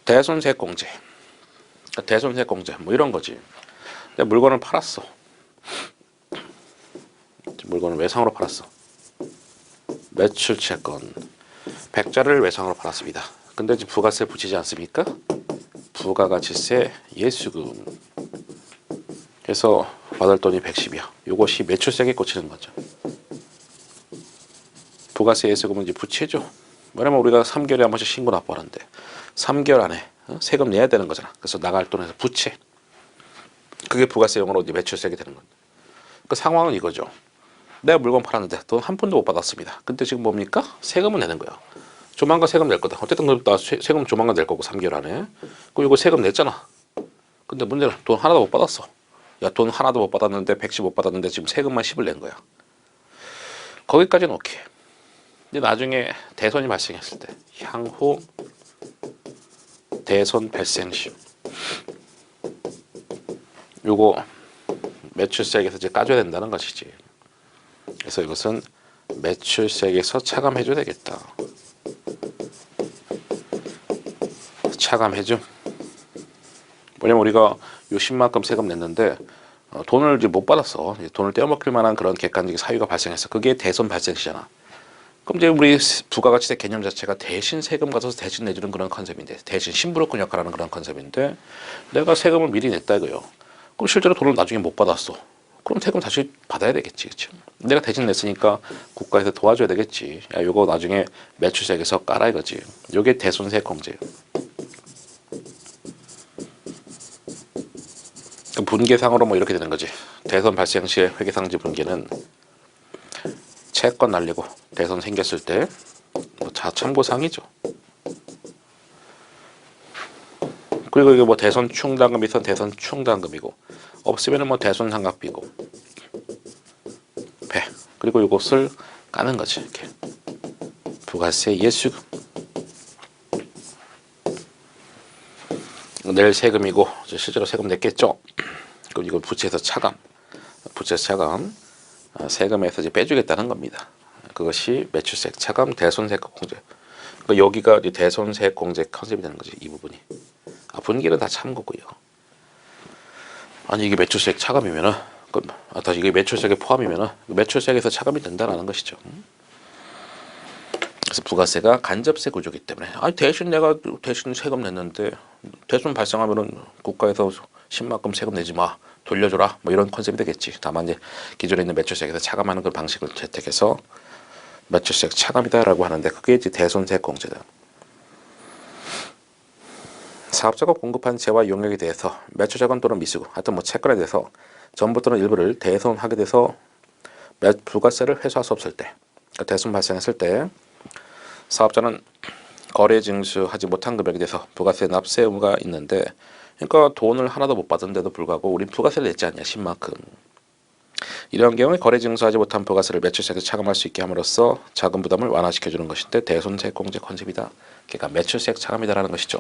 대손세액공제, 대손세액공제 뭐 이런 거지. 내 물건을 팔았어. 물건을 외상으로 팔았어. 매출채권 100자를 외상으로 팔았습니다. 근데 이제 부가세 붙이지 않습니까? 부가가치세 예수금 해서 받을 돈이 110이야. 이것이 매출세액에 꽂히는 거죠. 부가세 예수금은 이제 부채죠. 왜냐면 우리가 3개월에 한 번씩 신고 납부하는데 3개월 안에 세금 내야 되는 거잖아. 그래서 나갈 돈에서 부채. 그게 부가세용으로 이제 매출세액이 되는 겁니다. 그 상황은 이거죠. 내가 물건 팔았는데 돈 한 푼도 못 받았습니다. 근데 지금 뭡니까? 세금은 내는 거야. 조만간 세금 낼 거다. 어쨌든 나 세금 조만간 낼 거고 3개월 안에. 그럼 이거 세금 냈잖아. 근데 문제는 돈 하나도 못 받았어. 야, 돈 하나도 못 받았는데 110 못 받았는데 지금 세금만 10을 낸 거야. 거기까지는 오케이. 근데 나중에 대손이 발생했을 때 향후 대손 발생 시 요거 매출세액에서 이제 까줘야 된다는 것이지. 그래서 이것은 매출세액에서 차감해줘야 되겠다. 차감해줌. 뭐냐면 우리가 요 10만큼 세금 냈는데 돈을 이제 못 받았어. 돈을 떼어먹힐 만한 그런 객관적인 사유가 발생했어. 그게 대손 발생시잖아. 그럼 이제 우리 부가가치세 개념 자체가 대신 세금 가져서 대신 내주는 그런 컨셉인데, 대신 심부름꾼 역할하는 그런 컨셉인데, 내가 세금을 미리 냈다 이거요. 그럼 실제로 돈을 나중에 못 받았어. 그럼 세금 다시 받아야 되겠지, 그치? 내가 대신 냈으니까 국가에서 도와줘야 되겠지. 야, 요거 나중에 매출세액에서 깔아 이거지. 요게 대손세액 공제예요. 분계상으로 뭐 이렇게 되는 거지. 대손 발생 시의 회계상지 분계는 채권 날리고 대손 생겼을 때 뭐 참고사항이죠. 그리고 이게 뭐 대손 충당금이 있으면 대손 충당금이고, 없으면은 뭐 대손 상각비고, 배. 그리고 이것을 까는 거지. 이렇게 부가세 예수금. 낼 세금이고 실제로 세금 냈겠죠. 그럼 이걸 부채에서 차감, 부채에서 차감, 세금에서 이제 빼주겠다는 겁니다. 그것이 매출세액 차감 대손세액 공제. 그러니까 여기가 대손세액 공제 컨셉이 되는 거지. 이 부분이. 분기는 다 참고고요. 아니 이게 매출세액 차감이면은, 다시 이게 매출세액에 포함이면은 매출세액에서 차감이 된다라는 것이죠. 그래서 부가세가 간접세 구조이기 때문에, 아니 대신 내가 대신 세금 냈는데 대손 발생하면은 국가에서 10만큼 세금 내지 마, 돌려줘라, 뭐 이런 컨셉이 되겠지. 다만 이제 기존에 있는 매출세액에서 차감하는 그 방식을 채택해서 매출세액 차감이다라고 하는데, 그게 이제 대손세액 공제다. 사업자가 공급한 재화 용역에 대해서 매출자금 또는 미수금, 하여튼 뭐 채권에 대해서 전부 또는 일부를 대손하게 돼서 부가세를 회수할 수 없을 때, 그러니까 대손 발생했을 때 사업자는 거래 징수하지 못한 금액에 대해서 부가세 납세 의무가 있는데, 그러니까 돈을 하나도 못 받은데도 불구하고 우린 부가세를 냈지 않냐, 10만큼. 이런 경우에 거래 징수하지 못한 부가세를 매출세액에서 차감할 수 있게 함으로써 자금 부담을 완화시켜주는 것인데 대손세액 공제 컨셉이다. 그러니까 매출세액 차감이다라는 것이죠.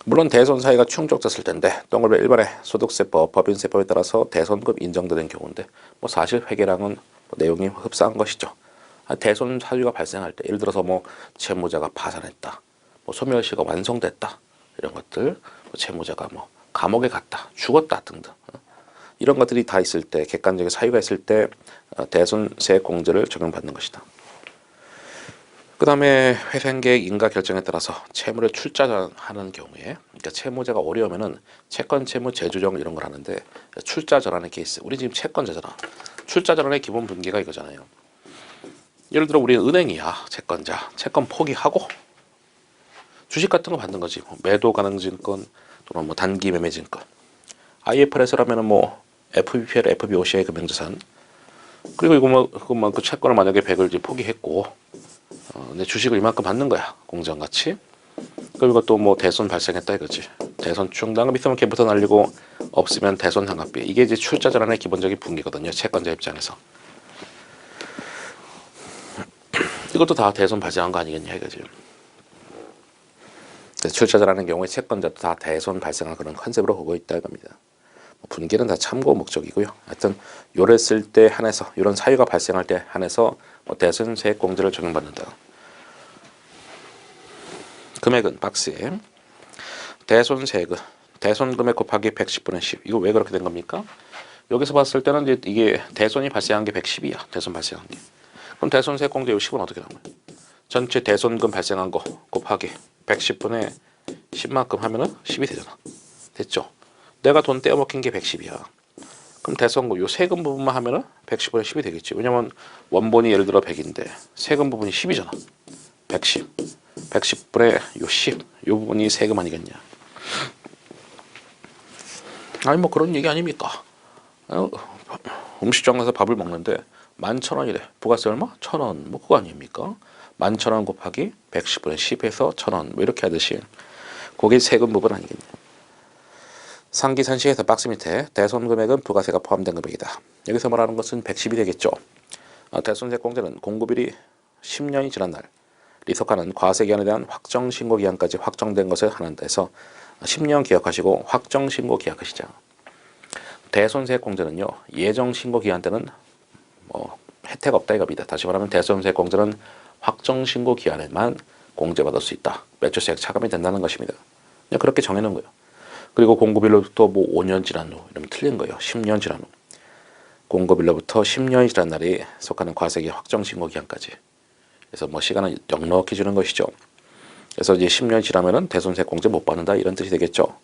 물론 대손 사유가 충족됐을 텐데 동일부 일반의 소득세법, 법인세법에 따라서 대손급 인정되는 경우인데, 뭐 사실 회계랑은 뭐 내용이 흡사한 것이죠. 대손 사유가 발생할 때, 예를 들어서 뭐 채무자가 파산했다, 뭐 소멸시가 완성됐다, 이런 것들, 뭐 채무자가 뭐 감옥에 갔다, 죽었다 등등, 이런 것들이 다 있을 때, 객관적인 사유가 있을 때 대손세액 공제를 적용받는 것이다. 그 다음에 회생계획 인가 결정에 따라서 채무를 출자하는 경우에, 그러니까 채무자가 어려우면은 채권 채무 재조정 이런 걸 하는데, 출자 전환의 케이스, 우리 지금 채권자잖아. 출자 전환의 기본 분기가 이거잖아요. 예를 들어 우리는 은행이야, 채권자. 채권 포기하고 주식 같은 거 받는 거지. 뭐 매도 가능 증권 또는 뭐 단기 매매 증권. IFRS라면은 뭐 FBPL, FBOCI 금융자산. 그리고 이거 그 채권을 만약에 100을 이제 포기했고, 내 주식을 이만큼 받는 거야, 공정가치. 그리고 또 뭐 대손 발생했다 이거지. 대손 충당금 있으면 걔부터 날리고, 없으면 대손 상각비. 이게 이제 출자 전환의 기본적인 분기거든요, 채권자 입장에서. 이것도 다 대손 발생한 거 아니겠냐 이거지. 출자 전환의 경우에 채권자도 다 대손 발생한 그런 컨셉으로 보고 있다 이겁니다. 분기는 다 참고 목적이고요. 하여튼 요랬을 때 한해서, 이런 사유가 발생할 때 한해서 대손세액 공제를 적용받는다. 금액은 박스에 대손세금 대손 금액 곱하기 110분의 10. 이거 왜 그렇게 된 겁니까? 여기서 봤을 때는 이제 이게 대손이 발생한 게 110이야. 대손 발생한 게. 그럼 대손세공제 요 10은 어떻게 나온 거야? 전체 대손금 발생한 거 곱하기 110분의 10만큼 하면은 10이 되잖아. 됐죠? 내가 돈 떼어먹힌 게 110이야. 그럼 대손금 요 세금 부분만 하면은 110분의 10이 되겠지. 왜냐면 원본이 예를 들어 100인데 세금 부분이 10이잖아. 110. 110분의 요 10. 요 부분이 세금 아니겠냐. 아니 뭐 그런 얘기 아닙니까? 음식점 가서 밥을 먹는데 11,000원이래. 부가세 얼마? 1,000원. 뭐 그거 아닙니까? 11,000원 곱하기 110분의 10에서 1,000원. 뭐 이렇게 하듯이 그게 세금 부분 아니겠냐. 상기산식에서 박스 밑에 대손 금액은 부가세가 포함된 금액이다. 여기서 말하는 것은 110이 되겠죠. 대손세공제는 공급일이 10년이 지난 날이 속하는 과세기한에 대한 확정신고기한까지 확정된 것을 하는다 해서 10년 기억하시고 확정신고 기억하시자. 대손세공제는요. 예정신고기한 때는 뭐 혜택 없다 이겁니다. 다시 말하면 대손세공제는 확정신고 기한에만 공제받을 수 있다. 매출세액 차감이 된다는 것입니다. 그냥 그렇게 정해놓은 거예요. 그리고 공급일로부터 뭐 5년 지난 후 이러면 틀린 거예요. 10년 지난 후. 공급일로부터 10년이 지난 날이 속하는 과세기 확정신고 기한까지. 그래서 뭐 시간을 넉넉히 주는 것이죠. 그래서 이제 10년 지나면은 대손세공제 못 받는다 이런 뜻이 되겠죠.